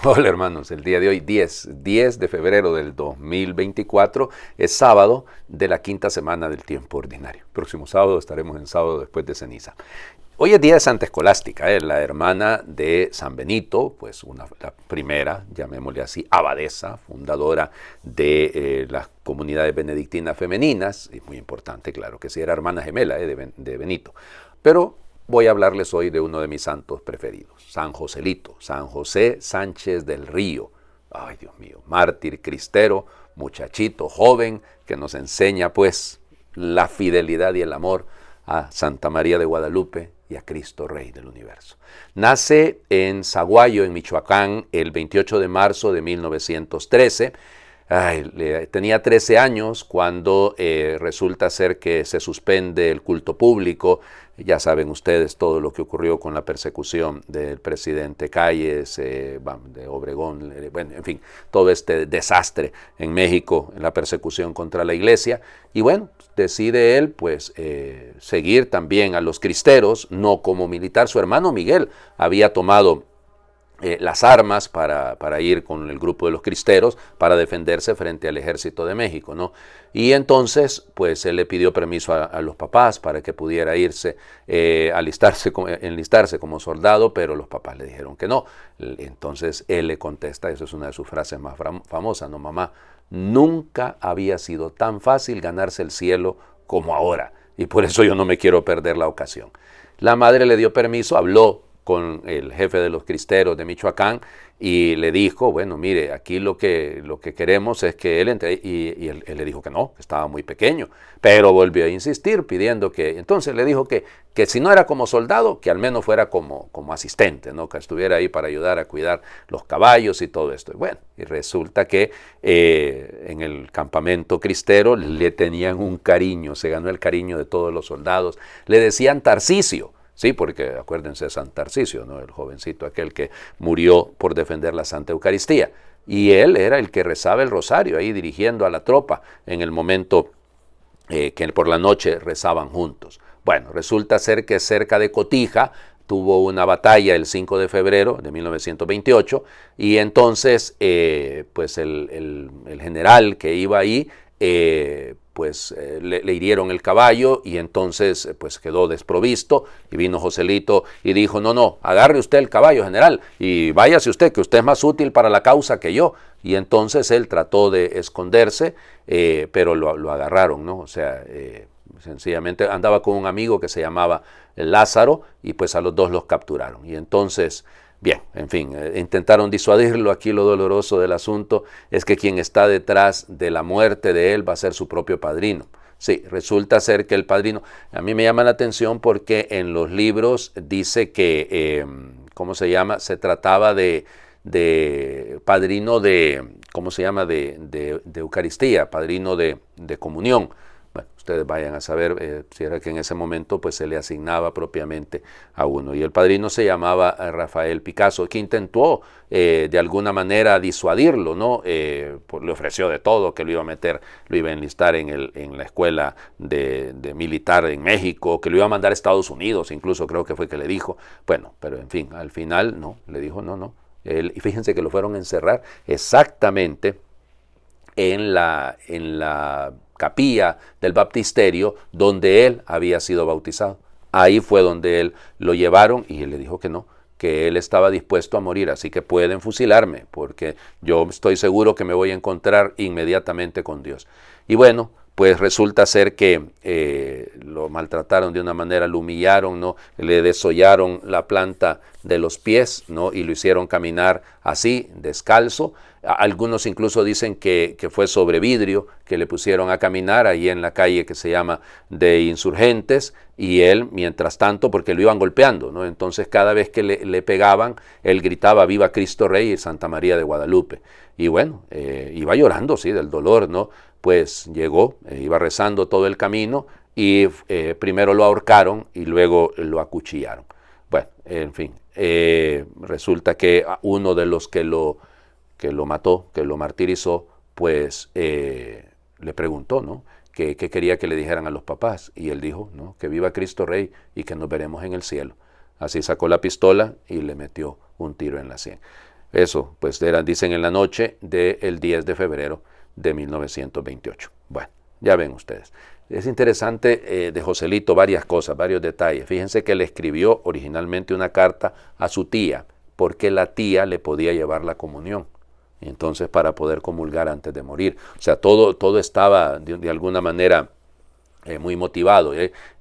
Hola hermanos, el día de hoy 10 de febrero del 2024 es sábado de la quinta semana del tiempo ordinario. Próximo sábado estaremos en sábado después de ceniza. Hoy es día de Santa Escolástica, la hermana de San Benito, pues la primera, llamémosle así, abadesa, fundadora de las comunidades benedictinas femeninas. Es muy importante, claro, que sí era hermana gemela de Benito. Pero voy a hablarles hoy de uno de mis santos preferidos, San Joselito, San José Sánchez del Río. Ay, Dios mío, mártir, cristero, muchachito, joven, que nos enseña pues la fidelidad y el amor a Santa María de Guadalupe y a Cristo Rey del Universo. Nace en Zaguayo, en Michoacán, el 28 de marzo de 1913. Tenía 13 años cuando resulta ser que se suspende el culto público. Ya saben ustedes todo lo que ocurrió con la persecución del presidente Calles, de Obregón, bueno, en fin, todo este desastre en México, en la persecución contra la iglesia. Y bueno, decide él pues seguir también a los cristeros, no como militar. Su hermano Miguel había tomado las armas para ir con el grupo de los cristeros para defenderse frente al ejército de México, ¿no? Y entonces, pues él le pidió permiso a los papás para que pudiera irse, enlistarse como soldado, pero los papás le dijeron que no. Entonces él le contesta, eso es una de sus frases más famosas, ¿no? Mamá, nunca había sido tan fácil ganarse el cielo como ahora, y por eso yo no me quiero perder la ocasión. La madre le dio permiso, habló con el jefe de los cristeros de Michoacán y le dijo, bueno, mire, aquí lo que queremos es que él entre, y él le dijo que no, que estaba muy pequeño, pero volvió a insistir pidiendo que, entonces le dijo que si no era como soldado, que al menos fuera como asistente, ¿no? Que estuviera ahí para ayudar a cuidar los caballos y todo esto. Y bueno, y resulta que en el campamento cristero le tenían un cariño, se ganó el cariño de todos los soldados, le decían Tarcisio. Sí, porque acuérdense de San Tarcisio, ¿no? El jovencito aquel que murió por defender la Santa Eucaristía. Y él era el que rezaba el rosario ahí dirigiendo a la tropa en el momento que por la noche rezaban juntos. Bueno, resulta ser que cerca de Cotija tuvo una batalla el 5 de febrero de 1928 y entonces pues el general que iba ahí le hirieron el caballo y entonces pues quedó desprovisto y vino Joselito y dijo, no, agarre usted el caballo, general, y váyase usted, que usted es más útil para la causa que yo. Y entonces él trató de esconderse, pero lo agarraron, ¿no? O sea, sencillamente andaba con un amigo que se llamaba Lázaro y pues a los dos los capturaron. Y entonces, bien, en fin, intentaron disuadirlo. Aquí lo doloroso del asunto es que quien está detrás de la muerte de él va a ser su propio padrino. Sí, resulta ser que el padrino, a mí me llama la atención porque en los libros dice que, ¿cómo se llama? Se trataba de padrino de, ¿cómo se llama? De Eucaristía, padrino de comunión. Bueno, ustedes vayan a saber si era que en ese momento pues se le asignaba propiamente a uno. Y el padrino se llamaba Rafael Picasso, que intentó de alguna manera disuadirlo, ¿no? Le ofreció de todo, que lo iba a meter, lo iba a enlistar en la escuela de militar en México, que lo iba a mandar a Estados Unidos, incluso creo que fue que le dijo. Bueno, pero en fin, al final no, le dijo no. Y fíjense que lo fueron a encerrar exactamente en la capilla del baptisterio donde él había sido bautizado. Ahí fue donde él lo llevaron y él le dijo que no, que él estaba dispuesto a morir, así que pueden fusilarme porque yo estoy seguro que me voy a encontrar inmediatamente con Dios. Y bueno, pues resulta ser que lo maltrataron de una manera, lo humillaron, ¿no? Le desollaron la planta de los pies, ¿no? Y lo hicieron caminar así, descalzo. Algunos incluso dicen que fue sobre vidrio, que le pusieron a caminar ahí en la calle que se llama de Insurgentes, y él, mientras tanto, porque lo iban golpeando, ¿no? Entonces cada vez que le pegaban, él gritaba viva Cristo Rey y Santa María de Guadalupe. Y bueno, iba llorando, sí, del dolor, ¿no? Pues llegó, iba rezando todo el camino y primero lo ahorcaron y luego lo acuchillaron. Bueno, en fin, resulta que uno de los que lo mató, que lo martirizó, pues le preguntó, ¿no? ¿Qué quería que le dijeran a los papás? Y él dijo, ¿no? Que viva Cristo Rey y que nos veremos en el cielo. Así sacó la pistola y le metió un tiro en la sien. Eso, pues dicen en la noche del 10 de febrero de 1928. Bueno, ya ven ustedes. Es interesante de Joselito varias cosas, varios detalles. Fíjense que le escribió originalmente una carta a su tía, porque la tía le podía llevar la comunión. Y entonces para poder comulgar antes de morir. O sea, todo estaba de alguna manera muy motivado.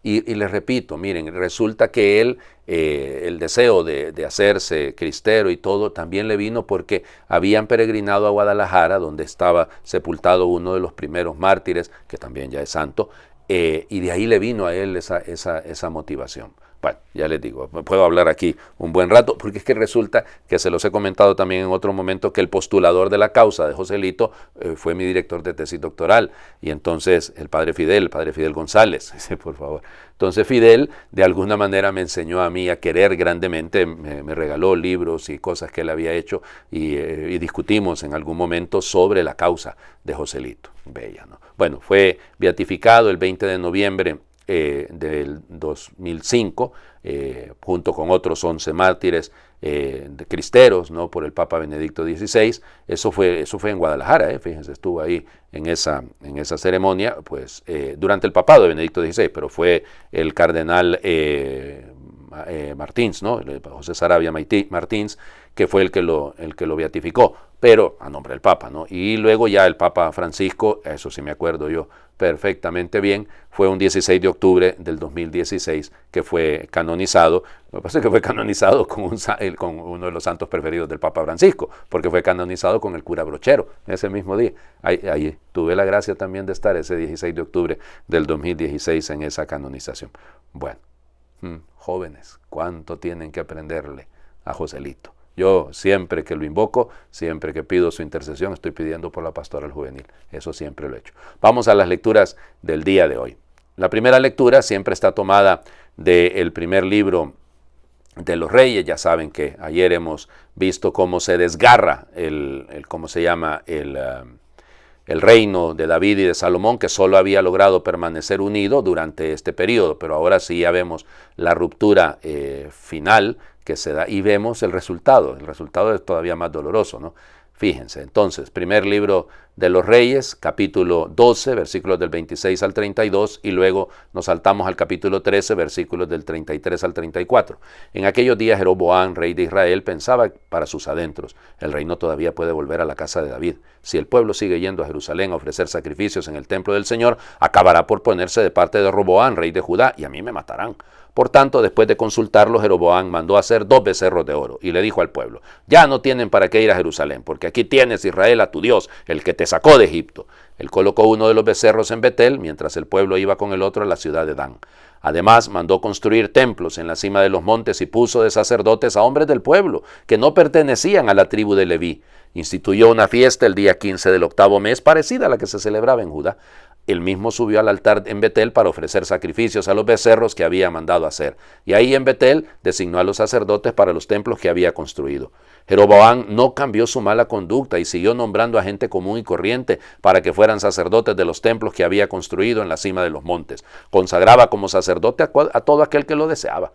Y les repito, miren, resulta que él, el deseo de hacerse cristero y todo, también le vino porque habían peregrinado a Guadalajara, donde estaba sepultado uno de los primeros mártires, que también ya es santo, y de ahí le vino a él esa motivación. Bueno, ya les digo, puedo hablar aquí un buen rato, porque es que resulta que se los he comentado también en otro momento, que el postulador de la causa de Joselito fue mi director de tesis doctoral, y entonces el padre Fidel González, por favor. Entonces Fidel de alguna manera me enseñó a mí a querer grandemente, me regaló libros y cosas que él había hecho, y discutimos en algún momento sobre la causa de Joselito. Bella, ¿no? Bueno, fue beatificado el 20 de noviembre del 2005, junto con otros 11 mártires de cristeros, ¿no?, por el Papa Benedicto XVI. Eso fue en Guadalajara, fíjense, estuvo ahí en esa ceremonia, pues durante el papado de Benedicto XVI, pero fue el cardenal Martins, ¿no?, José Saravia Martins, que fue el que lo beatificó, pero a nombre del Papa, ¿no? Y luego ya el Papa Francisco, eso sí me acuerdo yo perfectamente bien, fue un 16 de octubre del 2016 que fue canonizado. Lo que pasa es que fue canonizado con uno de los santos preferidos del Papa Francisco, porque fue canonizado con el cura Brochero ese mismo día. Ahí tuve la gracia también de estar ese 16 de octubre del 2016 en esa canonización. Bueno, jóvenes, ¿cuánto tienen que aprenderle a Joselito? Yo siempre que lo invoco, siempre que pido su intercesión, estoy pidiendo por la pastoral juvenil. Eso siempre lo he hecho. Vamos a las lecturas del día de hoy. La primera lectura siempre está tomada del primer libro de los Reyes. Ya saben que ayer hemos visto cómo se desgarra ¿cómo se llama? El reino de David y de Salomón, que solo había logrado permanecer unido durante este periodo, pero ahora sí ya vemos la ruptura final que se da y vemos el resultado es todavía más doloroso, ¿no? Fíjense, entonces, primer libro de los Reyes, capítulo 12, versículos del 26 al 32, y luego nos saltamos al capítulo 13, versículos del 33 al 34. En aquellos días Jeroboam, rey de Israel, pensaba para sus adentros: el reino todavía puede volver a la casa de David. Si el pueblo sigue yendo a Jerusalén a ofrecer sacrificios en el templo del Señor, acabará por ponerse de parte de Roboam, rey de Judá, y a mí me matarán. Por tanto, después de consultarlo, Jeroboam mandó hacer 2 becerros de oro y le dijo al pueblo: ya no tienen para qué ir a Jerusalén, porque aquí tienes, Israel, a tu Dios, el que te sacó de Egipto. Él colocó uno de los becerros en Betel, mientras el pueblo iba con el otro a la ciudad de Dan. Además, mandó construir templos en la cima de los montes y puso de sacerdotes a hombres del pueblo, que no pertenecían a la tribu de Leví. Instituyó una fiesta el día 15 del 8º mes, parecida a la que se celebraba en Judá. Él mismo subió al altar en Betel para ofrecer sacrificios a los becerros que había mandado hacer. Y ahí en Betel designó a los sacerdotes para los templos que había construido. Jeroboam no cambió su mala conducta y siguió nombrando a gente común y corriente para que fueran sacerdotes de los templos que había construido en la cima de los montes. Consagraba como sacerdote a todo aquel que lo deseaba.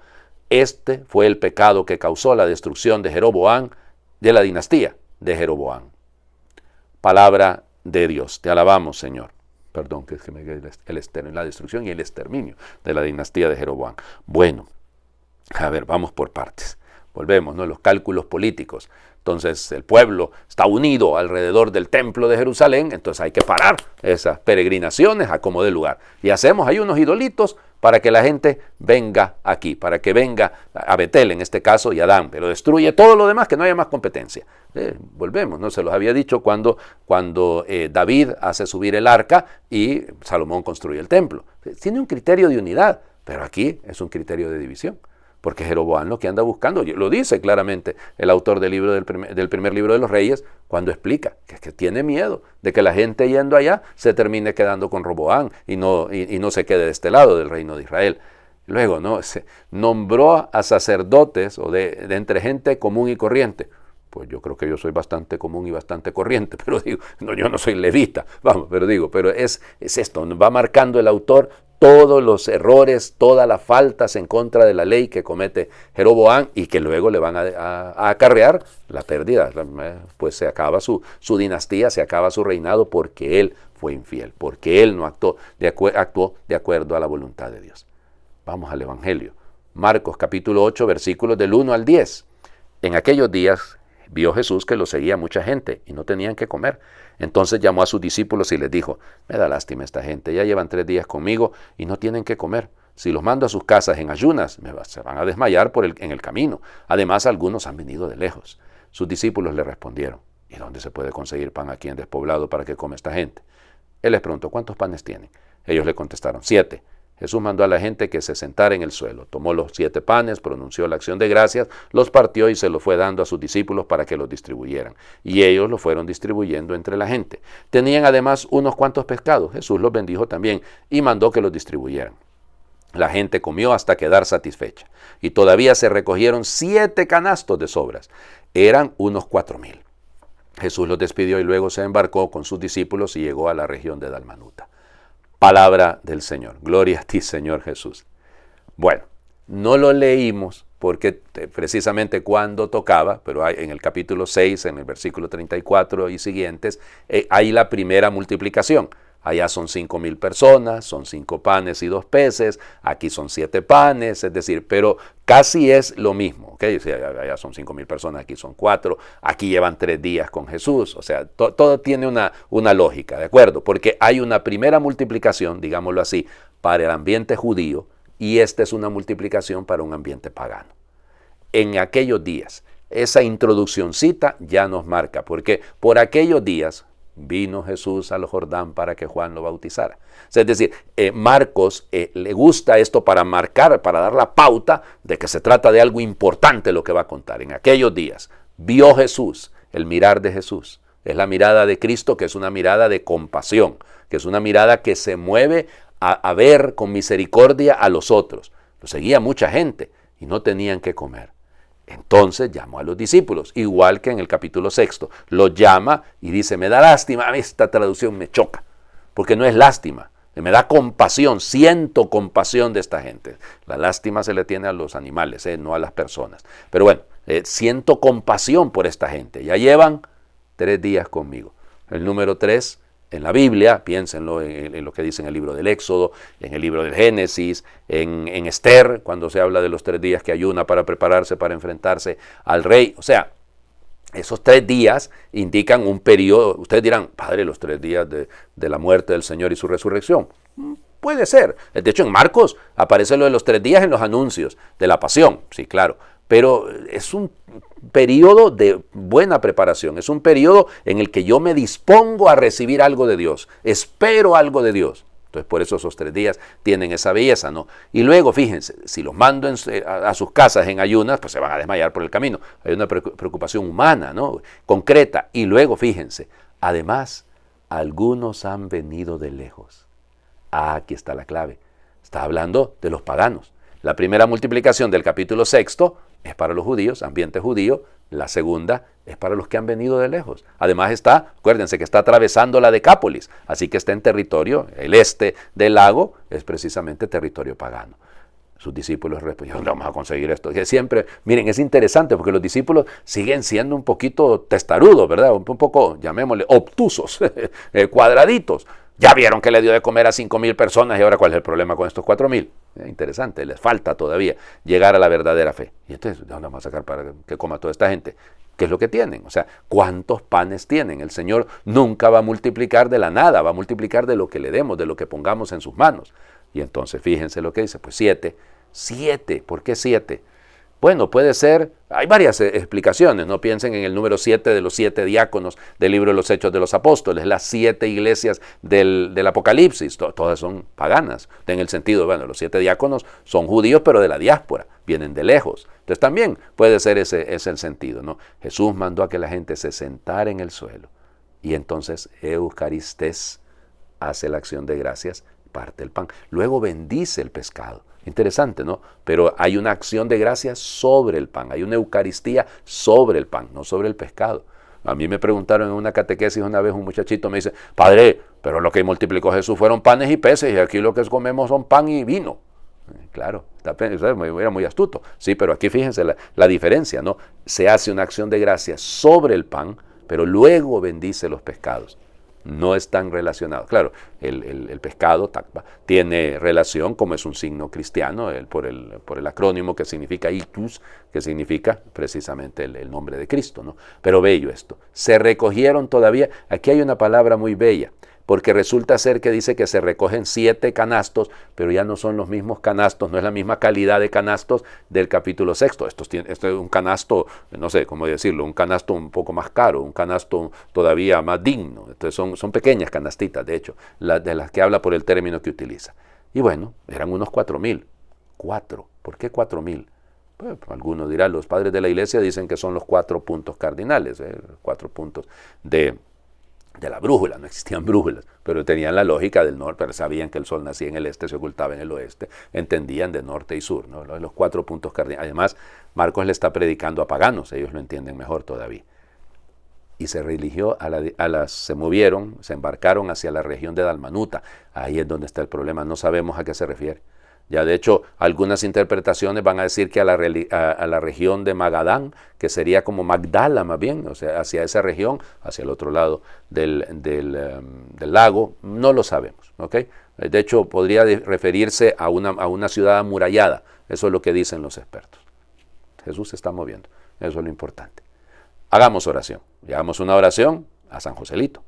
Este fue el pecado que causó la destrucción de Jeroboam, de la dinastía de Jeroboam. Palabra de Dios. Te alabamos, Señor. Perdón, que es que me la destrucción y el exterminio de la dinastía de Jeroboam. Bueno, a ver, vamos por partes. Volvemos, ¿no? Los cálculos políticos. Entonces el pueblo está unido alrededor del templo de Jerusalén, entonces hay que parar esas peregrinaciones a como dé lugar. Y hacemos ahí unos idolitos para que la gente venga aquí, para que venga a Betel en este caso y a Dan, pero destruye todo lo demás, que no haya más competencia. Volvemos, ¿no? Se los había dicho cuando David hace subir el arca y Salomón construye el templo. Tiene un criterio de unidad, pero aquí es un criterio de división. Porque Jeroboam lo que anda buscando, lo dice claramente el autor del primer libro de los Reyes, cuando explica que es que tiene miedo de que la gente yendo allá se termine quedando con Roboam y no se quede de este lado del reino de Israel. Luego, ¿no?, se nombró a sacerdotes o de entre gente común y corriente. Pues yo creo que yo soy bastante común y bastante corriente, pero digo, no, yo no soy levita, vamos, pero es esto, va marcando el autor todos los errores, todas las faltas en contra de la ley que comete Jeroboam y que luego le van a acarrear la pérdida. Pues se acaba su dinastía, se acaba su reinado porque él fue infiel, porque él no actuó de acuerdo a la voluntad de Dios. Vamos al Evangelio. Marcos capítulo 8, versículos del 1 al 10. En aquellos días vio Jesús que lo seguía mucha gente y no tenían que comer. Entonces llamó a sus discípulos y les dijo: me da lástima esta gente, ya llevan 3 días conmigo y no tienen que comer. Si los mando a sus casas en ayunas, se van a desmayar en el camino. Además, algunos han venido de lejos. Sus discípulos le respondieron: ¿y dónde se puede conseguir pan aquí en despoblado para que come esta gente? Él les preguntó: ¿cuántos panes tienen? Ellos le contestaron: 7. Jesús mandó a la gente que se sentara en el suelo, tomó los 7 panes, pronunció la acción de gracias, los partió y se los fue dando a sus discípulos para que los distribuyeran. Y ellos los fueron distribuyendo entre la gente. Tenían además unos cuantos pescados. Jesús los bendijo también y mandó que los distribuyeran. La gente comió hasta quedar satisfecha. Y todavía se recogieron 7 canastos de sobras. Eran unos 4,000. Jesús los despidió y luego se embarcó con sus discípulos y llegó a la región de Dalmanuta. Palabra del Señor. Gloria a ti, Señor Jesús. Bueno, no lo leímos porque precisamente cuando tocaba, pero en el capítulo 6, en el versículo 34 y siguientes, hay la primera multiplicación. Allá son 5,000 personas, son 5 panes y 2 peces, aquí son 7 panes, es decir, pero casi es lo mismo, ¿ok? O sea, allá son 5,000 personas, aquí son 4, aquí llevan 3 días con Jesús, o sea, todo tiene una lógica, ¿de acuerdo? Porque hay una primera multiplicación, digámoslo así, para el ambiente judío y esta es una multiplicación para un ambiente pagano. En aquellos días, esa introduccioncita ya nos marca, porque por aquellos días vino Jesús al Jordán para que Juan lo bautizara. Es decir, Marcos le gusta esto para marcar, para dar la pauta de que se trata de algo importante lo que va a contar. En aquellos días vio Jesús, el mirar de Jesús. Es la mirada de Cristo, que es una mirada de compasión, que es una mirada que se mueve a ver con misericordia a los otros. Lo seguía mucha gente y no tenían que comer. Entonces llamó a los discípulos, igual que en el capítulo 6. Los llama y dice: me da lástima. A mí esta traducción me choca, porque no es lástima, me da compasión, siento compasión de esta gente. La lástima se le tiene a los animales, no a las personas. Pero bueno, siento compasión por esta gente. Ya llevan 3 días conmigo. El número 3 en la Biblia, piénsenlo en lo que dice en el libro del Éxodo, en el libro del Génesis, en Esther, cuando se habla de los 3 días que ayuna para prepararse, para enfrentarse al rey. O sea, esos 3 días indican un periodo. Ustedes dirán: padre, los 3 días de la muerte del Señor y su resurrección. Puede ser. De hecho, en Marcos aparece lo de los 3 días en los anuncios de la pasión. Sí, claro. Pero es un periodo de buena preparación, es un periodo en el que yo me dispongo a recibir algo de Dios, espero algo de Dios. Entonces por eso esos 3 días tienen esa belleza, ¿no? Y luego, fíjense, si los mando a sus casas en ayunas, pues se van a desmayar por el camino. Hay una preocupación humana, ¿no? Concreta. Y luego, fíjense, además, algunos han venido de lejos. Aquí está la clave. Está hablando de los paganos. La primera multiplicación del capítulo 6 es para los judíos, ambiente judío. La segunda es para los que han venido de lejos. Además acuérdense que está atravesando la Decápolis, así que está en territorio, el este del lago es precisamente territorio pagano. Sus discípulos respondieron: ¿dónde vamos a conseguir esto? Que siempre, miren, es interesante porque los discípulos siguen siendo un poquito testarudos, ¿verdad? Un poco, llamémosle, obtusos, cuadraditos. Ya vieron que le dio de comer a 5,000 personas y ahora ¿cuál es el problema con estos 4,000? Interesante, les falta todavía llegar a la verdadera fe. Y entonces, ¿de dónde vamos a sacar para que coma toda esta gente? ¿Qué es lo que tienen? O sea, ¿cuántos panes tienen? El Señor nunca va a multiplicar de la nada, va a multiplicar de lo que le demos, de lo que pongamos en sus manos. Y entonces, fíjense lo que dice, pues 7. 7, ¿por qué 7? Bueno, puede ser, hay varias explicaciones, no piensen en el número 7 de los 7 diáconos del libro de los Hechos de los Apóstoles, las 7 iglesias del Apocalipsis, todas son paganas, en el sentido, bueno, los 7 diáconos son judíos, pero de la diáspora, vienen de lejos. Entonces también puede ser ese es el sentido, ¿no? Jesús mandó a que la gente se sentara en el suelo y entonces Eucaristés hace la acción de gracias, parte el pan, luego bendice el pescado. Interesante, ¿no? Pero hay una acción de gracias sobre el pan, hay una Eucaristía sobre el pan, no sobre el pescado. A mí me preguntaron en una catequesis una vez, un muchachito me dice, padre, pero lo que multiplicó Jesús fueron panes y peces y aquí lo que comemos son pan y vino. Claro, era muy astuto. Sí, pero aquí fíjense la diferencia, ¿no? Se hace una acción de gracia sobre el pan, pero luego bendice los pescados. No están relacionados. Claro, el pescado tiene relación, como es un signo cristiano, por el acrónimo que significa ictus, que significa precisamente el nombre de Cristo, ¿no? Pero bello esto. Se recogieron todavía, aquí hay una palabra muy bella, porque resulta ser que dice que se recogen 7 canastos, pero ya no son los mismos canastos, no es la misma calidad de canastos del capítulo 6. Esto es un canasto, no sé cómo decirlo, un canasto un poco más caro, un canasto todavía más digno. Entonces son pequeñas canastitas, de hecho, de las que habla por el término que utiliza. Y bueno, eran unos 4,000. 4. ¿Por qué 4,000? Pues, algunos dirán, los padres de la iglesia dicen que son los 4 puntos cardinales, 4 puntos de la brújula. No existían brújulas, pero tenían la lógica del norte, pero sabían que el sol nacía en el este, se ocultaba en el oeste, entendían de norte y sur, ¿no? Los 4 puntos cardinales. Además, Marcos le está predicando a paganos, ellos lo entienden mejor todavía. Y se religió, se movieron, se embarcaron hacia la región de Dalmanuta. Ahí es donde está el problema, no sabemos a qué se refiere. Ya de hecho, algunas interpretaciones van a decir que a la región de Magadán, que sería como Magdala más bien, o sea, hacia esa región, hacia el otro lado del lago, no lo sabemos, ¿ok? De hecho, podría referirse a una ciudad amurallada, eso es lo que dicen los expertos. Jesús se está moviendo, eso es lo importante. Hagamos oración, y hagamos una oración a San Joselito,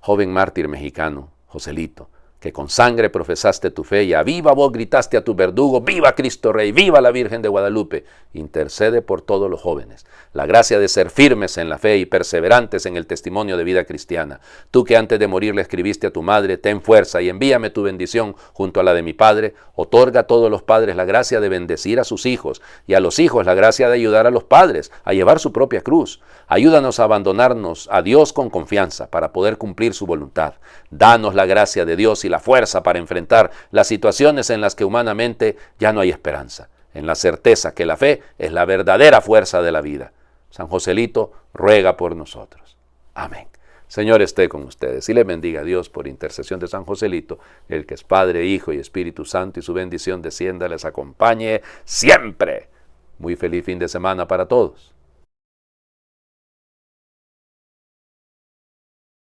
joven mártir mexicano, Joselito, que con sangre profesaste tu fe y a viva voz gritaste a tu verdugo, ¡viva Cristo Rey, viva la Virgen de Guadalupe! Intercede por todos los jóvenes, la gracia de ser firmes en la fe y perseverantes en el testimonio de vida cristiana. Tú que antes de morir le escribiste a tu madre, ten fuerza y envíame tu bendición junto a la de mi Padre. Otorga a todos los padres la gracia de bendecir a sus hijos y a los hijos la gracia de ayudar a los padres a llevar su propia cruz. Ayúdanos a abandonarnos a Dios con confianza para poder cumplir su voluntad. Danos la gracia de Dios y la fuerza para enfrentar las situaciones en las que humanamente ya no hay esperanza, en la certeza que la fe es la verdadera fuerza de la vida. San Joselito ruega por nosotros. Amén. Señor esté con ustedes y les bendiga a Dios por intercesión de San Joselito, el que es Padre, Hijo y Espíritu Santo, y su bendición descienda, les acompañe siempre. Muy feliz fin de semana para todos.